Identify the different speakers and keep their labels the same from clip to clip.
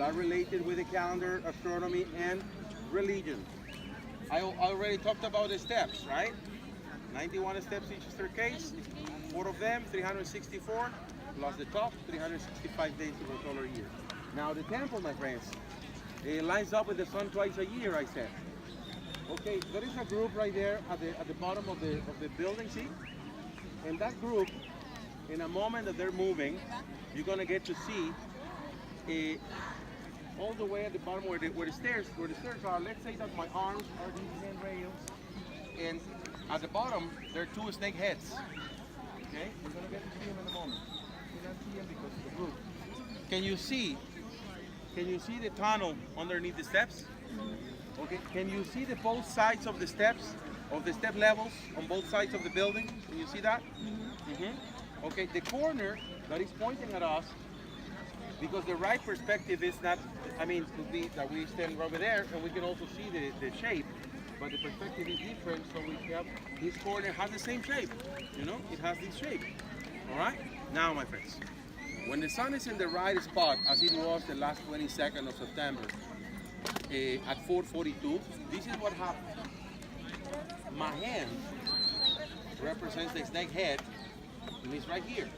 Speaker 1: are related with the calendar, astronomy, and religion. I already talked about the steps, right? 91 steps each staircase, 4 of them, 364, plus the top, 365 days of a solar year. Now the temple, my friends, it lines up with the sun twice a year, I said. Okay, there is a group right there at the bottom of the building, see? And that group, in a moment that they're moving, you're gonna get to see all the way at the bottom where the stairs are. Let's say that my arms are these handrails, and at the bottom there are 2 snake heads. Okay, we're gonna get to see them in a moment. You cannot see them because of the roof. Can you see? Can you see the tunnel underneath the steps? Okay. Can you see the both sides of the steps, of the step levels on both sides of the building? Can you see that? Mm-hmm. Okay. The corner that is pointing at us, because the right perspective is not, I mean, could be that we stand over there and we can also see the shape, but the perspective is different, so we have, this corner has the same shape, you know, it has this shape, all right? Now, my friends, when the sun is in the right spot, as it was the last 22nd of September, at 4:42, this is what happens. My hand represents the snake head, and it's right here.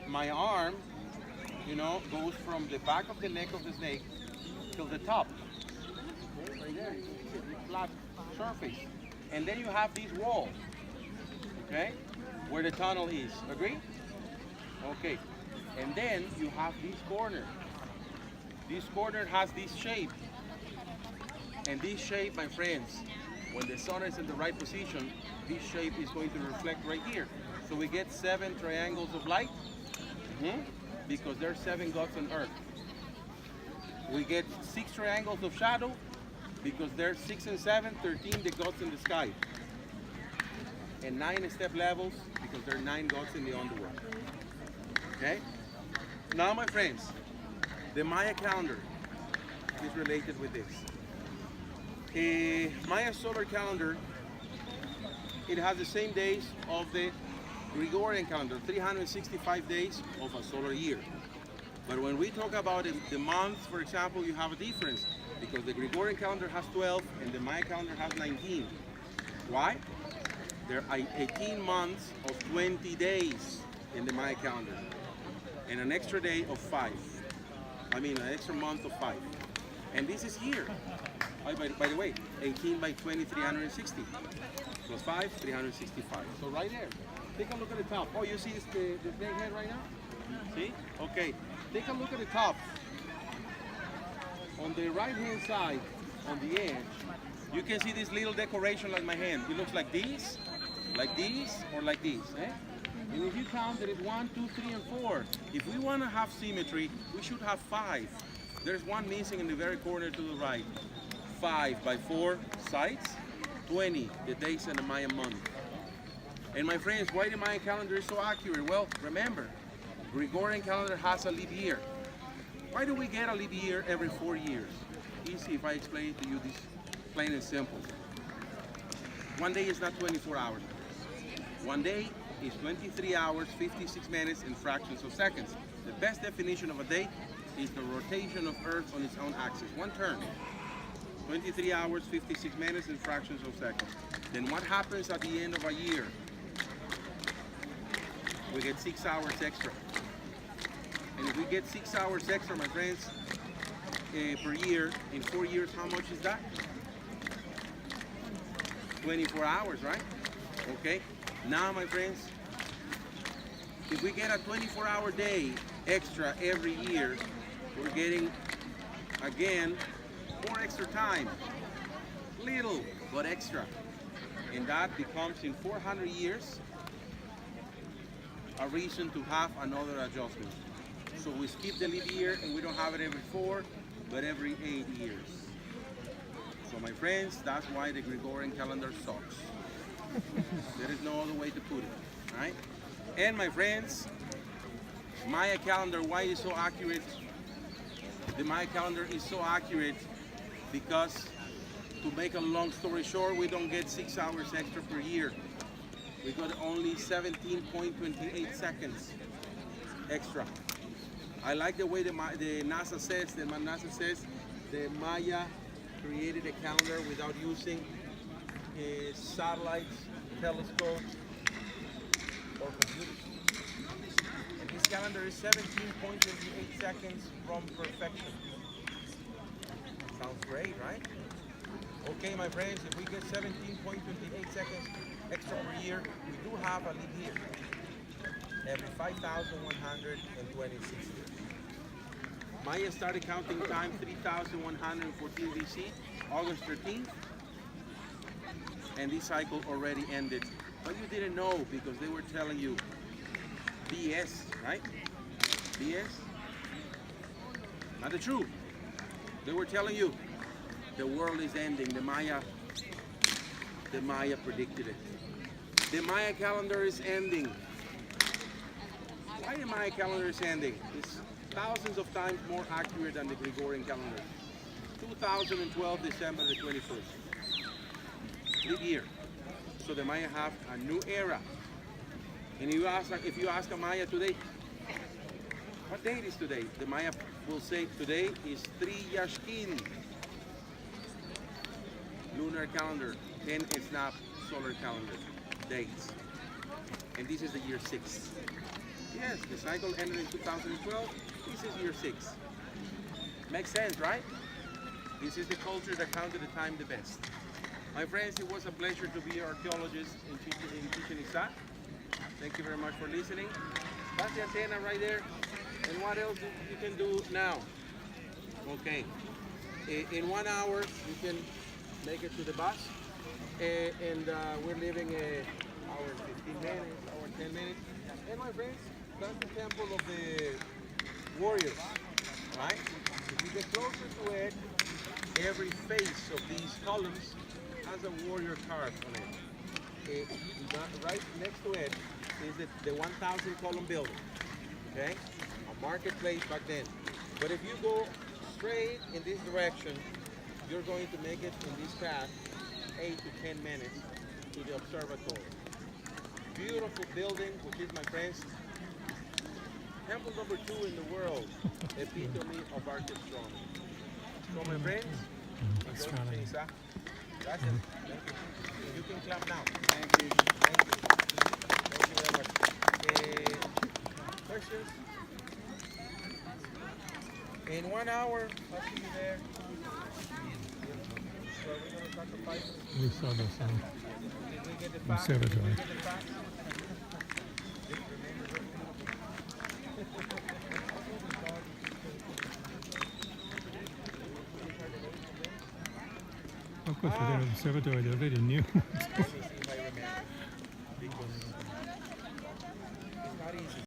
Speaker 1: My arm, you know, goes from the back of the neck of the snake till the top. Okay, right there, you can see it, this flat surface. And then you have this wall, okay, where the tunnel is. Agree? Okay. And then you have this corner. This corner has this shape. And this shape, my friends, when the sun is in the right position, this shape is going to reflect right here. So we get 7 triangles of light. Because there are 7 gods on earth. We get 6 triangles of shadow because there are 6 and 7, 13 the gods in the sky. And 9 step levels because there are 9 gods in the underworld. Okay? Now, my friends, the Maya calendar is related with this. Maya solar calendar, it has the same days of the Gregorian calendar, 365 days of a solar year. But when we talk about the months, for example, you have a difference because the Gregorian calendar has 12 and the Maya calendar has 19. Why? There are 18 months of 20 days in the Maya calendar and an extra day of 5. I mean, an extra month of 5. And this is here. By the way, 18 by 20, 360. Plus 5, 365. So right there. Take a look at the top. Oh, you see the snake head right now? See? Okay. Take a look at the top. On the right-hand side, on the edge, you can see this little decoration like my hand. It looks like this, or like this. Eh? And if you count, there is 1, 2, 3, and 4. If we want to have symmetry, we should have 5. There's one missing in the very corner to the right. 5 by 4 sides, 20, the days in the Mayan month. And my friends, why the Mayan calendar is so accurate? Well, remember, Gregorian calendar has a leap year. Why do we get a leap year every 4 years? Easy if I explain it to you this plain and simple. One day is not 24 hours. One day is 23 hours, 56 minutes, and fractions of seconds. The best definition of a day is the rotation of Earth on its own axis. One turn. 23 hours, 56 minutes, and fractions of seconds. Then what happens at the end of a year? We get 6 hours extra. And if we get 6 hours extra, my friends, per year, in 4 years, how much is that? 24 hours, right? Okay. Now, my friends, if we get a 24-hour day extra every year, we're getting, again, more extra time. Little, but extra. And that becomes, in 400 years, a reason to have another adjustment. So we skip the leap year and we don't have it every 4, but every 8 years. So my friends, that's why the Gregorian calendar sucks. There is no other way to put it, right? And my friends, Maya calendar, why is so accurate? The Maya calendar is so accurate because, to make a long story short, we don't get 6 hours extra per year. We got only 17.28 seconds extra. I like the way the NASA says, the Maya created a calendar without using satellites, telescopes, or computers. And this calendar is 17.28 seconds from perfection. Sounds great, right? Okay, my friends, if we get 17.28 seconds extra per year, we do have a leap year every 5,126 years. Maya started counting time 3,114 BC, August 13th, and this cycle already ended. But you didn't know because they were telling you BS, right? BS? Not the truth. They were telling you the world is ending. The Maya predicted it. The Maya calendar is ending. Why the Maya calendar is ending? It's thousands of times more accurate than the Gregorian calendar. 2012, December the 21st. Leap year. So the Maya have a new era. And if you ask a Maya today, what date is today? The Maya will say today is 3 Yashkin. Lunar calendar, 10 Snap solar calendar dates. And this is the year 6. Yes, the cycle ended in 2012. This is year 6. Makes sense, right? This is the culture that counted the time the best. My friends, it was a pleasure to be archaeologist in Chichen Itza. Thank you very much for listening. That's the antenna right there. And what else you can do now? Okay. In 1 hour, you can make it to the bus. And we're leaving an hour and 15 minutes, hour and 10 minutes. And my friends, that's the temple of the warriors, right? If you get closer to it, every face of these columns has a warrior carved on it. Right next to it is the 1,000 column building, okay? A marketplace back then. But if you go straight in this direction, you're going to make it in this path 8 to 10 minutes to the observatory. Beautiful building, which is, my friends, temple number 2 in the world, epitome of archaeology. So, my friends, enjoy Chichen Itza. Gracias. Thank you. You can clap now. Thank you. Thank you. Thank you very much. Questions? In 1 hour, I'll see you there. So we're going to start the fight.
Speaker 2: We saw this on
Speaker 1: Did we get the facts?
Speaker 2: observatory. Of course, for the observatory, they already knew.